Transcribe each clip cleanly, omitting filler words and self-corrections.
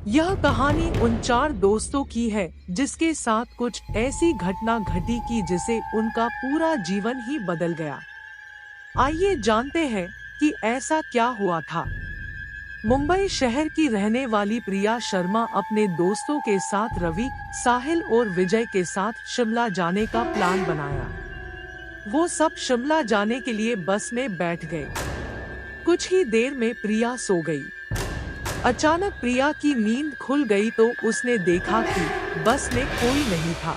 यह कहानी उन चार दोस्तों की है जिसके साथ कुछ ऐसी घटना घटी कि जिसे उनका पूरा जीवन ही बदल गया। आइए जानते हैं कि ऐसा क्या हुआ था। मुंबई शहर की रहने वाली प्रिया शर्मा अपने दोस्तों के साथ रवि, साहिल और विजय के साथ शिमला जाने का प्लान बनाया। वो सब शिमला जाने के लिए बस में बैठ गए। कुछ ही देर में प्रिया सो गई। अचानक प्रिया की नींद खुल गई तो उसने देखा कि बस में कोई नहीं था।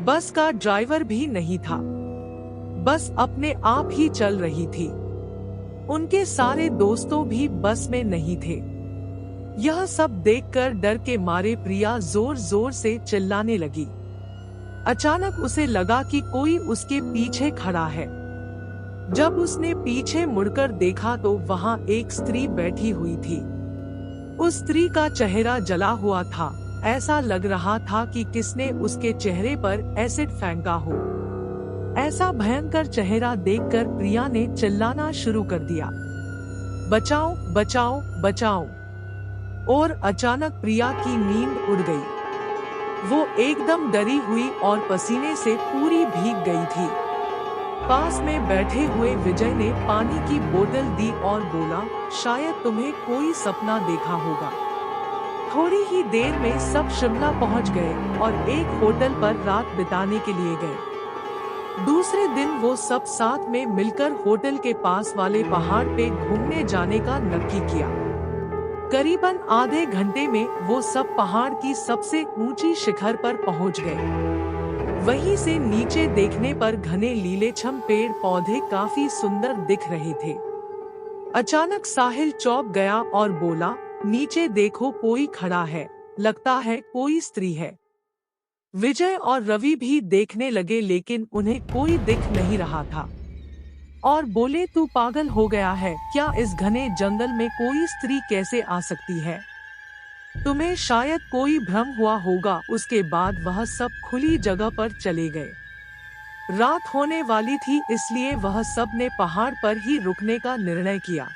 बस का ड्राइवर भी नहीं था। बस अपने आप ही चल रही थी। उनके सारे दोस्तों भी बस में नहीं थे। यह सब देखकर डर के मारे प्रिया जोर जोर से चिल्लाने लगी। अचानक उसे लगा कि कोई उसके पीछे खड़ा है। जब उसने पीछे मुड़कर देखा तो वहां एक स्त्री बैठी हुई थी। उस स्त्री का चेहरा जला हुआ था। ऐसा लग रहा था कि किसने उसके चेहरे पर एसिड फेंका हो। ऐसा भयंकर चेहरा देखकर प्रिया ने चिल्लाना शुरू कर दिया, बचाओ बचाओ बचाओ। और अचानक प्रिया की नींद उड़ गई। वो एकदम डरी हुई और पसीने से पूरी भीग गई थी। पास में बैठे हुए विजय ने पानी की बोतल दी और बोला, शायद तुम्हें कोई सपना देखा होगा। थोड़ी ही देर में सब शिमला पहुंच गए और एक होटल पर रात बिताने के लिए गए। दूसरे दिन वो सब साथ में मिलकर होटल के पास वाले पहाड़ पे घूमने जाने का नक्की किया। करीबन आधे घंटे में वो सब पहाड़ की सबसे ऊंची शिखर पर पहुंच गए। वहीं से नीचे देखने पर घने लीलेछम पेड़ पौधे काफी सुंदर दिख रहे थे। अचानक साहिल चौंक गया और बोला, नीचे देखो कोई खड़ा है, लगता है कोई स्त्री है। विजय और रवि भी देखने लगे लेकिन उन्हें कोई दिख नहीं रहा था और बोले, तू पागल हो गया है क्या? इस घने जंगल में कोई स्त्री कैसे आ सकती है? तुम्हें शायद कोई भ्रम हुआ होगा। उसके बाद वह सब खुली जगह पर चले गए। रात होने वाली थी इसलिए वह सब ने पहाड़ पर ही रुकने का निर्णय किया।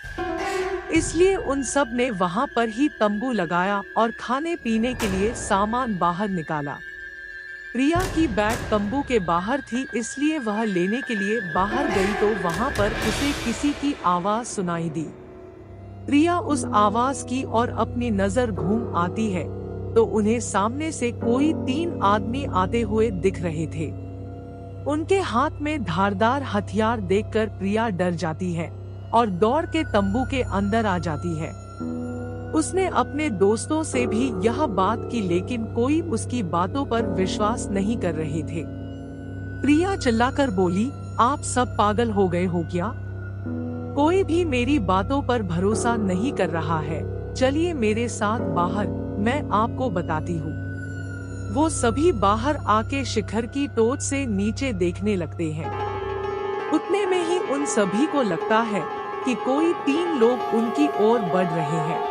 इसलिए उन सब ने वहां पर ही तंबू लगाया और खाने पीने के लिए सामान बाहर निकाला। प्रिया की बैग तंबू के बाहर थी इसलिए वह लेने के लिए बाहर गई तो वहां पर उसे किसी की आवाज सुनाई दी। प्रिया उस आवाज की और अपनी नजर घूम आती है तो उन्हें सामने से कोई 3 आदमी आते हुए दिख रहे थे। उनके हाथ में धारदार हथियार देखकर प्रिया डर जाती है और दौड़ के तंबू के अंदर आ जाती है। उसने अपने दोस्तों से भी यह बात की लेकिन कोई उसकी बातों पर विश्वास नहीं कर रहे थे। प्रिया चिल्लाकर बोली, आप सब पागल हो गए हो क्या? कोई भी मेरी बातों पर भरोसा नहीं कर रहा है। चलिए मेरे साथ बाहर, मैं आपको बताती हूँ। वो सभी बाहर आके शिखर की टोच से नीचे देखने लगते हैं। उतने में ही उन सभी को लगता है कि कोई 3 लोग उनकी ओर बढ़ रहे हैं।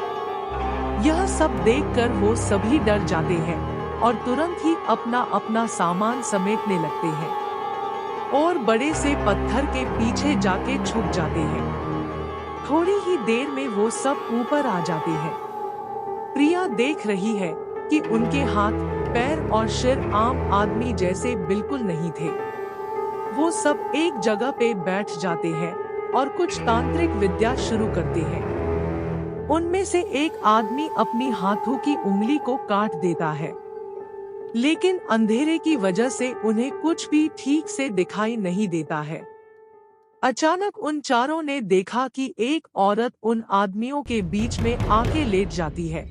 यह सब देखकर वो सभी डर जाते हैं और तुरंत ही अपना अपना सामान समेटने लगते हैं और बड़े से पत्थर के पीछे जाके छुप जाते हैं। थोड़ी ही देर में वो सब ऊपर आ जाते हैं। प्रिया देख रही है कि उनके हाथ, पैर और सिर आम आदमी जैसे बिल्कुल नहीं थे। वो सब एक जगह पे बैठ जाते हैं और कुछ तांत्रिक विद्या शुरू करते हैं। उनमें से एक आदमी अपनी हाथों की उंगली को काट देता है लेकिन अंधेरे की वजह से उन्हें कुछ भी ठीक से दिखाई नहीं देता है। अचानक उन चारों ने देखा कि एक औरत उन आदमियों के बीच में आके लेट जाती है।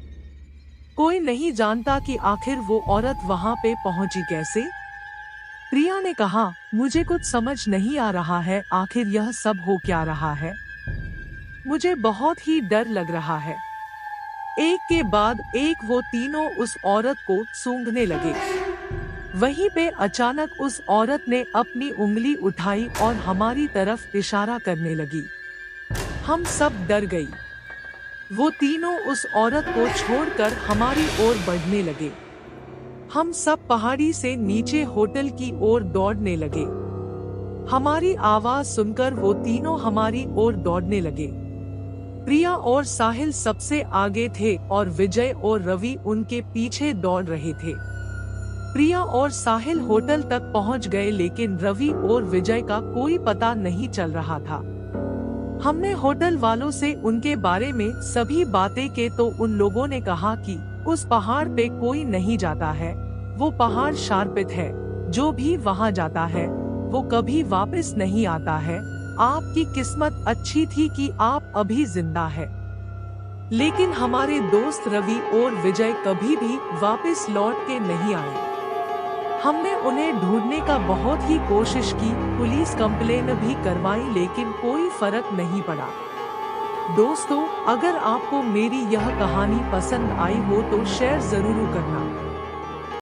कोई नहीं जानता कि आखिर वो औरत वहां पे पहुंची कैसे। प्रिया ने कहा, मुझे कुछ समझ नहीं आ रहा है, आखिर यह सब हो क्या रहा है? मुझे बहुत ही डर लग रहा है। एक के बाद एक वो तीनों उस औरत को सूंघने लगे। वहीं पे अचानक उस औरत ने अपनी उंगली उठाई और हमारी तरफ इशारा करने लगी। हम सब डर गई। वो तीनों उस औरत को छोड़कर हमारी ओर बढ़ने लगे। हम सब पहाड़ी से नीचे होटल की ओर दौड़ने लगे। हमारी आवाज सुनकर वो तीनों हमारी ओर दौड़ने लगे। प्रिया और साहिल सबसे आगे थे और विजय और रवि उनके पीछे दौड़ रहे थे। प्रिया और साहिल होटल तक पहुंच गए, लेकिन रवि और विजय का कोई पता नहीं चल रहा था। हमने होटल वालों से उनके बारे में सभी बातें की तो उन लोगों ने कहा कि उस पहाड़ पे कोई नहीं जाता है, वो पहाड़ शार्पित है, जो भी वहां जाता है वो कभी वापस नहीं आता है। आपकी किस्मत अच्छी थी कि आप अभी जिंदा है। लेकिन हमारे दोस्त रवि और विजय कभी भी वापस लौट के नहीं आए। हमने उन्हें ढूंढने का बहुत ही कोशिश की, पुलिस कंप्लेन भी करवाई, लेकिन कोई फर्क नहीं पड़ा। दोस्तों, अगर आपको मेरी यह कहानी पसंद आई हो तो शेयर जरूर करना।